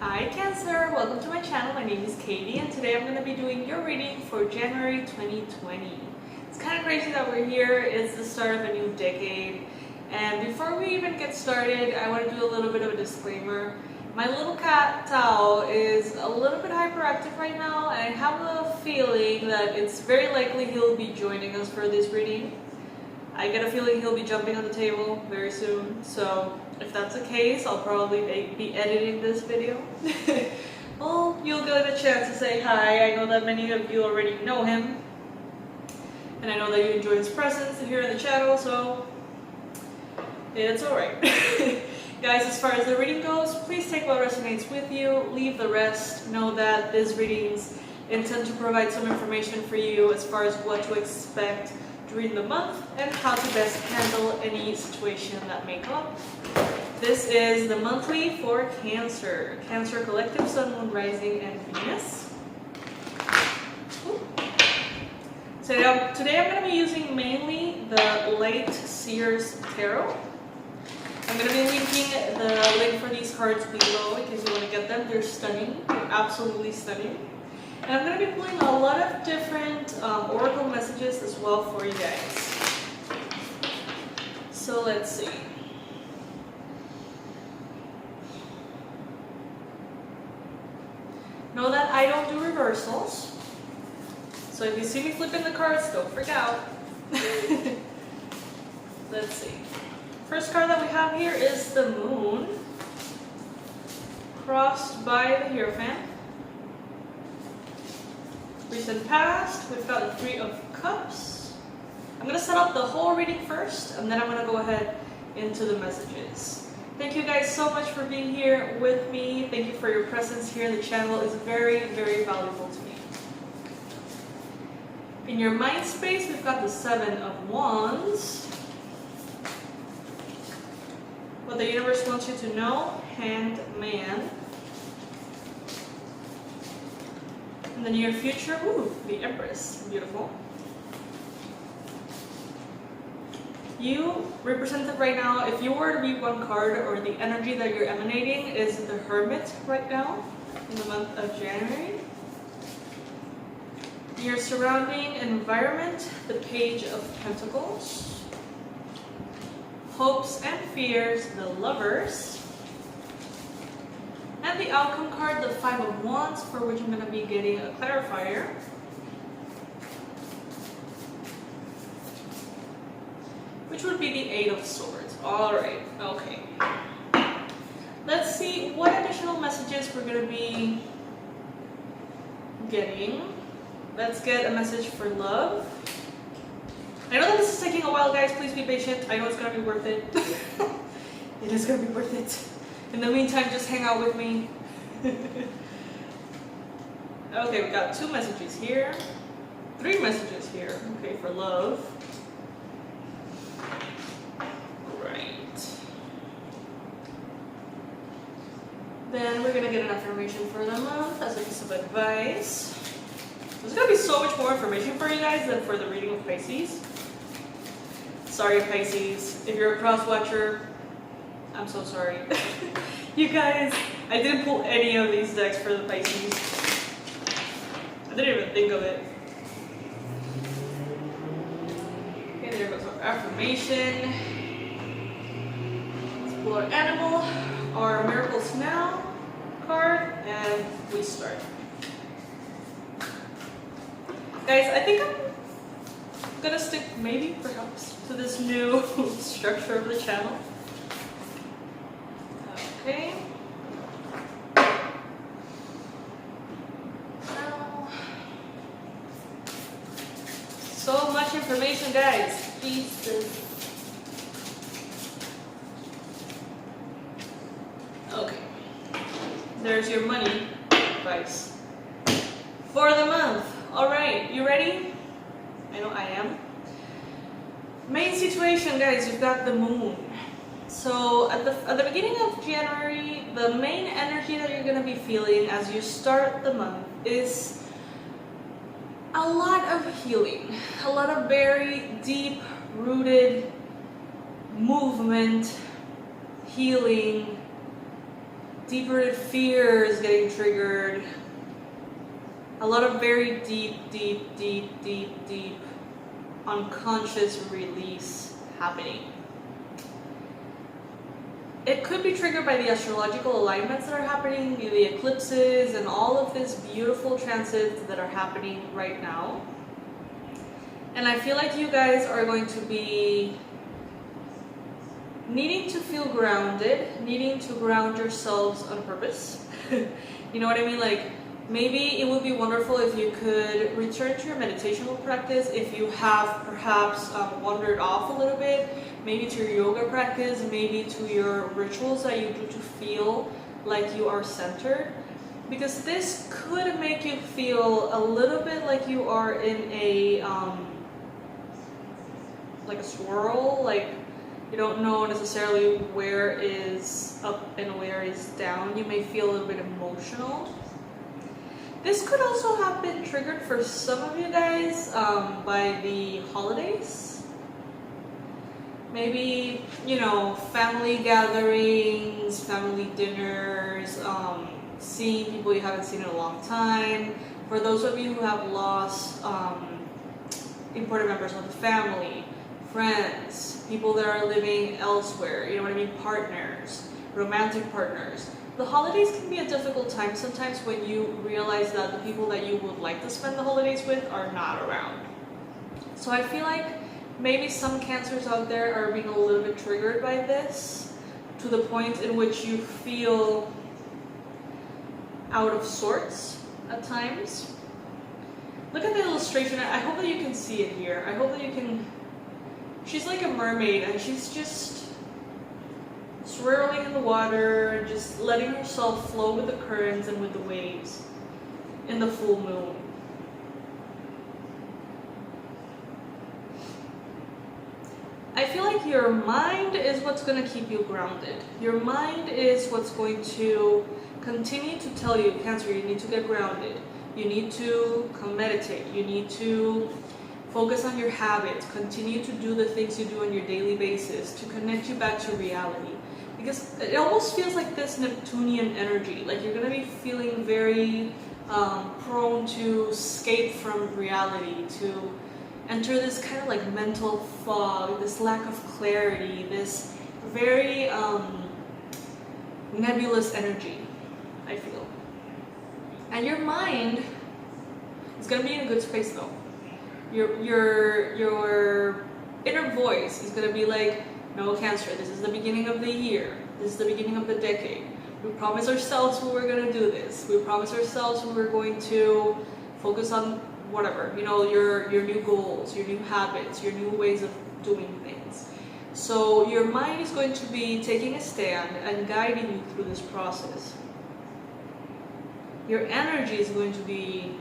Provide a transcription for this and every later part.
Hi Cancer, welcome to my channel. My name is Katie and today I'm going to be doing your reading for January 2020. It's kind of crazy that we're here. It's the start of a new decade, and before we even get started I want to do a little bit of a disclaimer. My little cat Tao is a little bit hyperactive right now, and I have a feeling that it's very likely he'll be joining us for this reading. I get a feeling he'll be jumping on the table very soon, so if that's the case, I'll probably be editing this video. Well, you'll get a chance to say hi. I know that many of you already know him, and I know that you enjoy his presence here in the channel, so it's alright. Guys, as far as the reading goes, please take what resonates with you, leave the rest. Know that these readings intend to provide some information for you as far as what to expect during the month and how to best handle any situation that may come up. This is the monthly for Cancer. Cancer Collective, Sun, Moon, Rising, and Venus. So today I'm going to be using mainly the Light Seers Tarot. I'm going to be linking the link for these cards below in case you want to get them. They're stunning. They're absolutely stunning. And I'm going to be pulling a lot of different oracle messages as well for you guys. So let's see. Know that I don't do reversals. So if you see me flipping the cards, don't freak out. Let's see. First card that we have here is the Moon, crossed by the Hierophant. Recent past, we've got the Three of Cups. I'm going to set up the whole reading first, and then I'm going to go ahead into the messages. Thank you guys so much for being here with me. Thank you for your presence here. The channel is very, very valuable to me. In your mind space, we've got the Seven of Wands. What the universe wants you to know, Hanged Man. In the near future, ooh, the Empress, beautiful. You represented right now, if you were to read one card or the energy that you're emanating is the Hermit right now in the month of January. Your surrounding environment, the Page of Pentacles. Hopes and fears, the Lovers. And the outcome card, the Five of Wands, for which I'm going to be getting a clarifier. Which would be the Eight of Swords. Alright, okay. Let's see what additional messages we're going to be getting. Let's get a message for love. I know that this is taking a while, guys. Please be patient. I know it's going to be worth it. It is going to be worth it. In the meantime, just hang out with me. Okay, we got two messages here. Three messages here. Okay, for love. Right. Then we're going to get an affirmation for the month as a piece of advice. There's going to be so much more information for you guys than for the reading of Pisces. Sorry, Pisces. If you're a cross-watcher, I'm so sorry. You guys, I didn't pull any of these decks for the Pisces. I didn't even think of it. Okay, there goes our affirmation. Let's pull our animal, our Miracles Now card, and we start. Guys, I think I'm gonna stick, maybe, perhaps, to this new structure of the channel. Okay. So much information, guys. Jesus. Okay. There's your money advice for the month. Alright, you ready? I know I am. Main situation, guys, you've got the Moon. So at the beginning of January, the main energy that you're going to be feeling as you start the month is a lot of healing, a lot of very deep-rooted movement, healing, deep-rooted fears getting triggered. A lot of very deep unconscious release happening. It could be triggered by the astrological alignments that are happening, the eclipses, and all of these beautiful transits that are happening right now. And I feel like you guys are going to be needing to feel grounded, needing to ground yourselves on purpose. You know what I mean? Like, maybe it would be wonderful if you could return to your meditational practice if you have perhaps wandered off a little bit, maybe to your yoga practice, maybe to your rituals that you do to feel like you are centered. Because this could make you feel a little bit like you are in a swirl, like you don't know necessarily where is up and where is down. You may feel a little bit emotional. This could also have been triggered for some of you guys by the holidays. Maybe, you know, family gatherings, family dinners, seeing people you haven't seen in a long time. For those of you who have lost important members of the family, friends, people that are living elsewhere, you know what I mean, partners, romantic partners. The holidays can be a difficult time sometimes when you realize that the people that you would like to spend the holidays with are not around. So I feel like maybe some Cancers out there are being a little bit triggered by this, to the point in which you feel out of sorts at times. Look at the illustration. I hope that you can see it here. I hope that you can. She's like a mermaid and she's just swirling in the water, just letting herself flow with the currents and with the waves in the full moon. I feel like your mind is what's going to keep you grounded. Your mind is what's going to continue to tell you, Cancer, you need to get grounded. You need to come meditate. You need to focus on your habits. Continue to do the things you do on your daily basis to connect you back to reality. Because it almost feels like this Neptunian energy. Like you're going to be feeling very prone to escape from reality, to enter this kind of like mental fog, this lack of clarity, this very nebulous energy, I feel. And your mind is going to be in a good space though. Your inner voice is going to be like, no, Cancer, this is the beginning of the year. This is the beginning of the decade. We promised ourselves we were going to do this. We promised ourselves we were going to focus on whatever, you know, your new goals, your new habits, your new ways of doing things. So your mind is going to be taking a stand and guiding you through this process. Your energy is going to be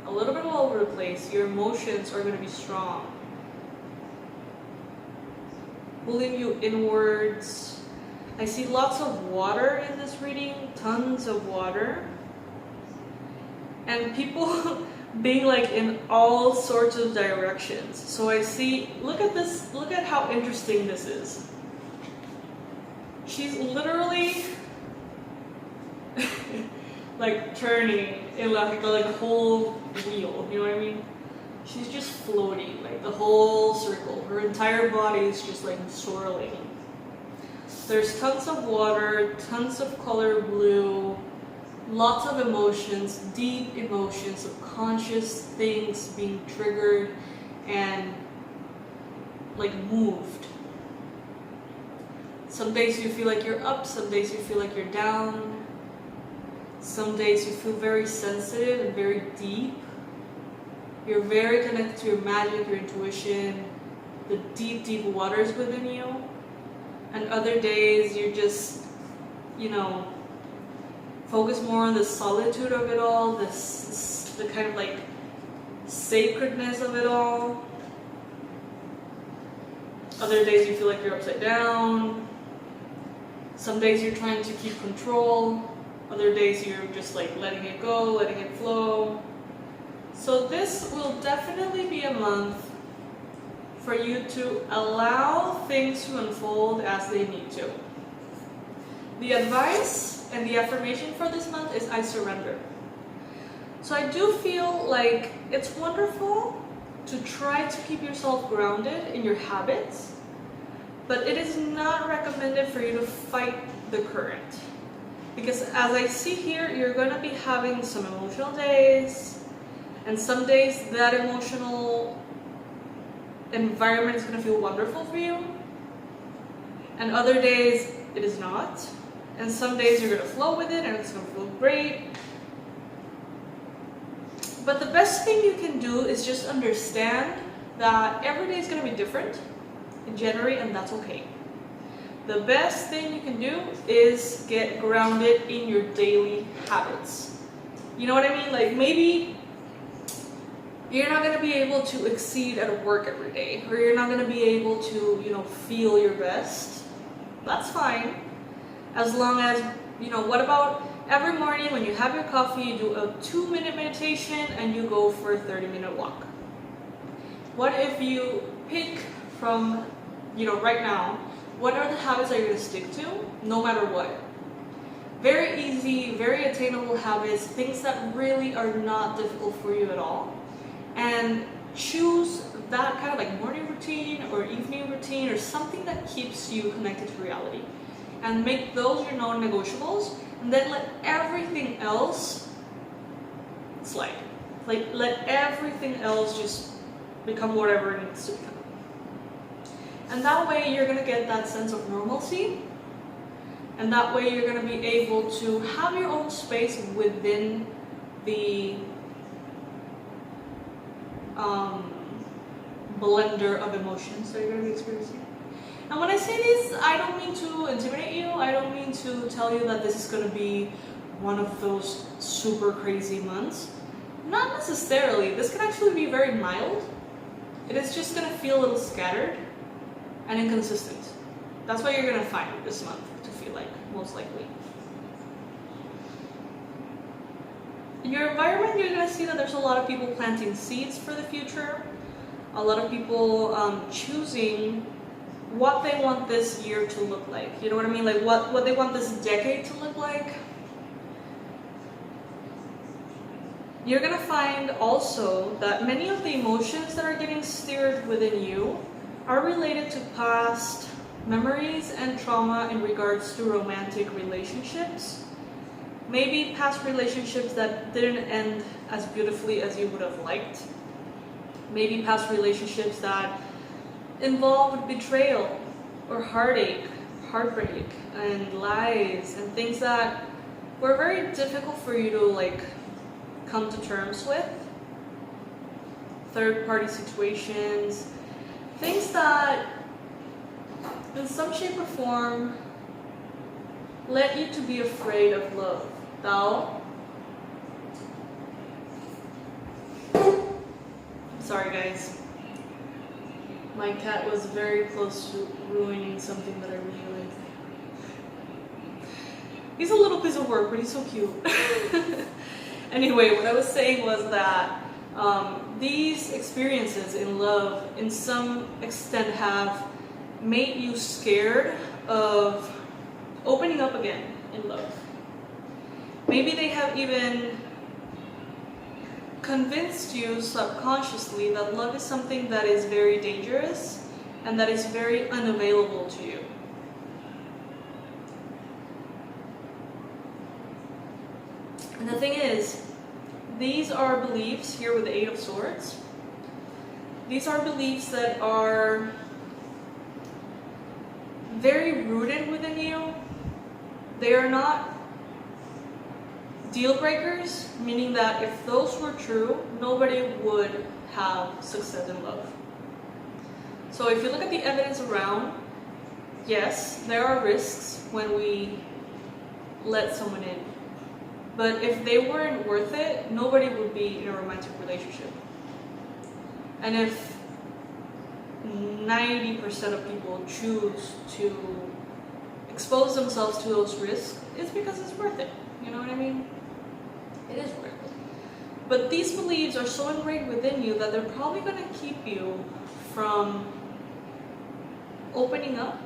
a little bit all over the place. Your emotions are going to be strong, pulling you inwards. I see lots of water in this reading, tons of water, and people being like in all sorts of directions. So I see, look at this, look at how interesting this is. She's literally like turning in like a whole wheel, you know what I mean? She's just floating, like the whole circle. Her entire body is just like swirling. There's tons of water, tons of color blue, lots of emotions, deep emotions, subconscious things being triggered and like moved. Some days you feel like you're up, some days you feel like you're down. Some days you feel very sensitive and very deep. You're very connected to your magic, your intuition, the deep, deep waters within you. And other days you're just, you know, focus more on the solitude of it all, the kind of like sacredness of it all. Other days you feel like you're upside down. Some days you're trying to keep control. Other days you're just like letting it go, letting it flow. So this will definitely be a month for you to allow things to unfold as they need to. The advice and the affirmation for this month is I surrender. So I do feel like it's wonderful to try to keep yourself grounded in your habits, but it is not recommended for you to fight the current. Because as I see here, you're going to be having some emotional days, and some days that emotional environment is going to feel wonderful for you, and other days it is not. And some days you're going to flow with it and it's going to feel great. But the best thing you can do is just understand that every day is going to be different in January, and that's okay. The best thing you can do is get grounded in your daily habits. You know what I mean? Like, maybe you're not going to be able to exceed at work every day, or you're not going to be able to, feel your best. That's fine. As long as, what about every morning when you have your coffee, you do a 2-minute meditation and you go for a 30-minute walk? What if you pick from, right now, what are the habits that you're going to stick to no matter what? Very easy, very attainable habits, things that really are not difficult for you at all. And choose that kind of like morning routine or evening routine or something that keeps you connected to reality. And make those your non-negotiables, and then let everything else slide. Like, let everything else just become whatever it needs to become. And that way you're gonna get that sense of normalcy, and that way you're gonna be able to have your own space within the blender of emotions that you're gonna be experiencing. And when I say this, I don't mean to intimidate you. I don't mean to tell you that this is going to be one of those super crazy months. Not necessarily. This can actually be very mild. It is just going to feel a little scattered and inconsistent. That's what you're going to find this month to feel like, most likely. In your environment, you're going to see that there's a lot of people planting seeds for the future. A lot of people choosing what they want this year to look like. You know what I mean? Like what they want this decade to look like. You're gonna find also that many of the emotions that are getting stirred within you are related to past memories and trauma in regards to romantic relationships. Maybe past relationships that didn't end as beautifully as you would have liked. Maybe past relationships that involved betrayal or heartache, heartbreak, and lies, and things that were very difficult for you to come to terms with. Third-party situations, things that in some shape or form led you to be afraid of love. Sorry guys. My cat was very close to ruining something that I really like. He's a little piece of work, but he's so cute. Anyway, what I was saying was that these experiences in love, in some extent, have made you scared of opening up again in love. Maybe they have even convinced you subconsciously that love is something that is very dangerous and that is very unavailable to you. And the thing is, these are beliefs here with the Eight of Swords. These are beliefs that are very rooted within you. They are not deal breakers, meaning that if those were true, nobody would have success in love. So if you look at the evidence around, yes, there are risks when we let someone in. But if they weren't worth it, nobody would be in a romantic relationship. And if 90% of people choose to expose themselves to those risks, it's because it's worth it. You know what I mean? It is worth it. But these beliefs are so ingrained within you that they're probably going to keep you from opening up.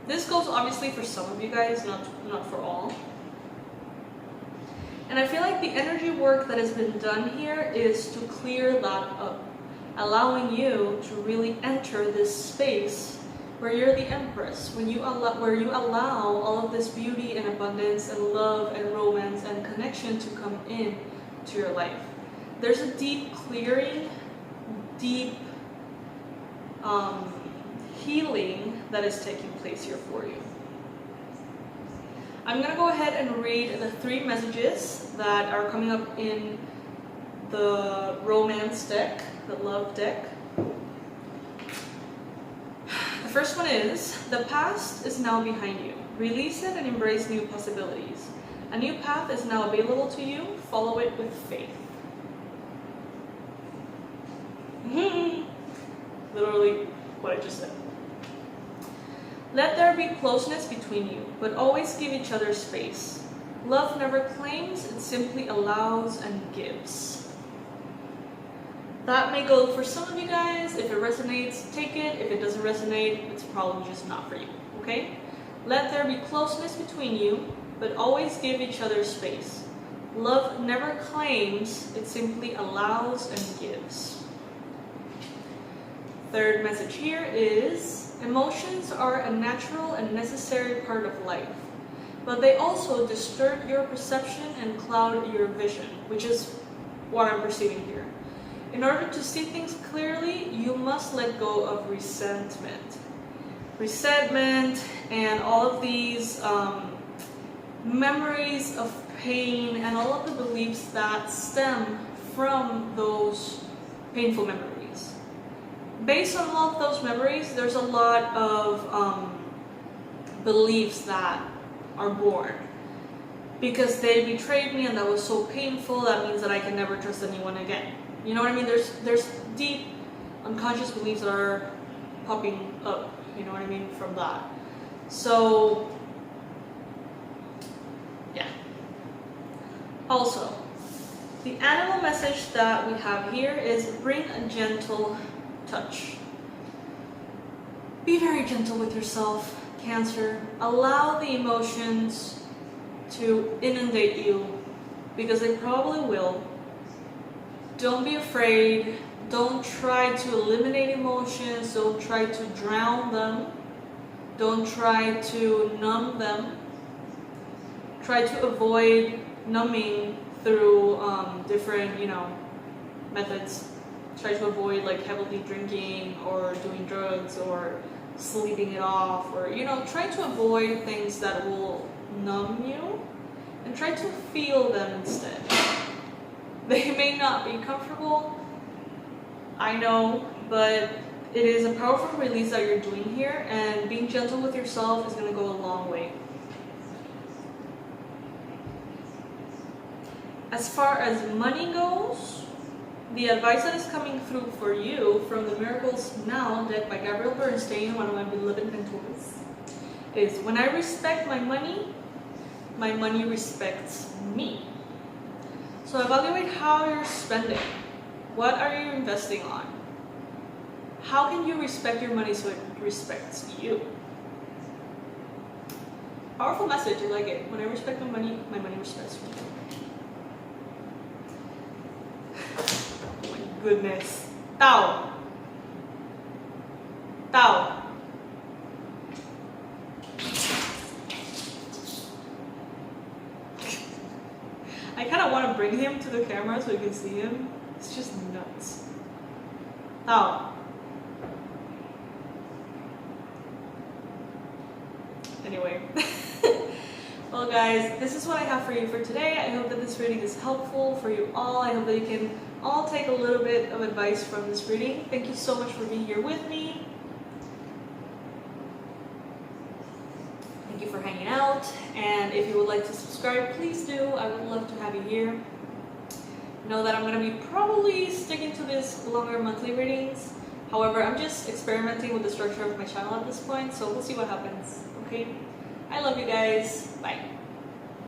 This goes obviously for some of you guys, not for all. And I feel like the energy work that has been done here is to clear that up, allowing you to really enter this space where you're the Empress, where you allow all of this beauty and abundance and love and romance and connection to come in to your life. There's a deep clearing, deep healing that is taking place here for you. I'm going to go ahead and read the 3 messages that are coming up in the romance deck, the love deck. The first one is, the past is now behind you. Release it and embrace new possibilities. A new path is now available to you. Follow it with faith. Literally what I just said. Let there be closeness between you, but always give each other space. Love never claims, it simply allows and gives. That may go for some of you guys. If it resonates, take it. If it doesn't resonate, it's probably just not for you, okay? Let there be closeness between you, but always give each other space. Love never claims, it simply allows and gives. Third message here is, emotions are a natural and necessary part of life, but they also disturb your perception and cloud your vision, which is what I'm perceiving here. In order to see things clearly, you must let go of resentment. Resentment and all of these memories of pain and all of the beliefs that stem from those painful memories. Based on all of those memories, there's a lot of beliefs that are born. Because they betrayed me and that was so painful, that means that I can never trust anyone again. You know what I mean? There's deep unconscious beliefs that are popping up, you know what I mean, from that. So, yeah. Also, the animal message that we have here is bring a gentle touch. Be very gentle with yourself, Cancer. Allow the emotions to inundate you, because they probably will. Don't be afraid. Don't try to eliminate emotions. Don't try to drown them. Don't try to numb them. Try to avoid numbing through different, methods. Try to avoid like heavily drinking or doing drugs or sleeping it off, or try to avoid things that will numb you, and try to feel them instead. They may not be comfortable, I know, but it is a powerful release that you're doing here, and being gentle with yourself is going to go a long way. As far as money goes, the advice that is coming through for you from the Miracles Now deck by Gabrielle Bernstein, one of my beloved mentors, is when I respect my money respects me. So evaluate how you're spending. What are you investing on? How can you respect your money so it respects you? Powerful message, I like it. When I respect my money respects me. Oh my goodness. Tao. I kind of want to bring him to the camera so you can see him. It's just nuts. Tao. Anyway. Well guys, this is what I have for you for today. I hope that this reading is helpful for you all. I hope that you can all take a little bit of advice from this reading. Thank you so much for being here with me. Thank you for hanging out. And if you would like to subscribe, please do. I would love to have you here. Know that I'm going to be probably sticking to this longer monthly readings. However, I'm just experimenting with the structure of my channel at this point, so we'll see what happens. Okay? I love you guys. Bye.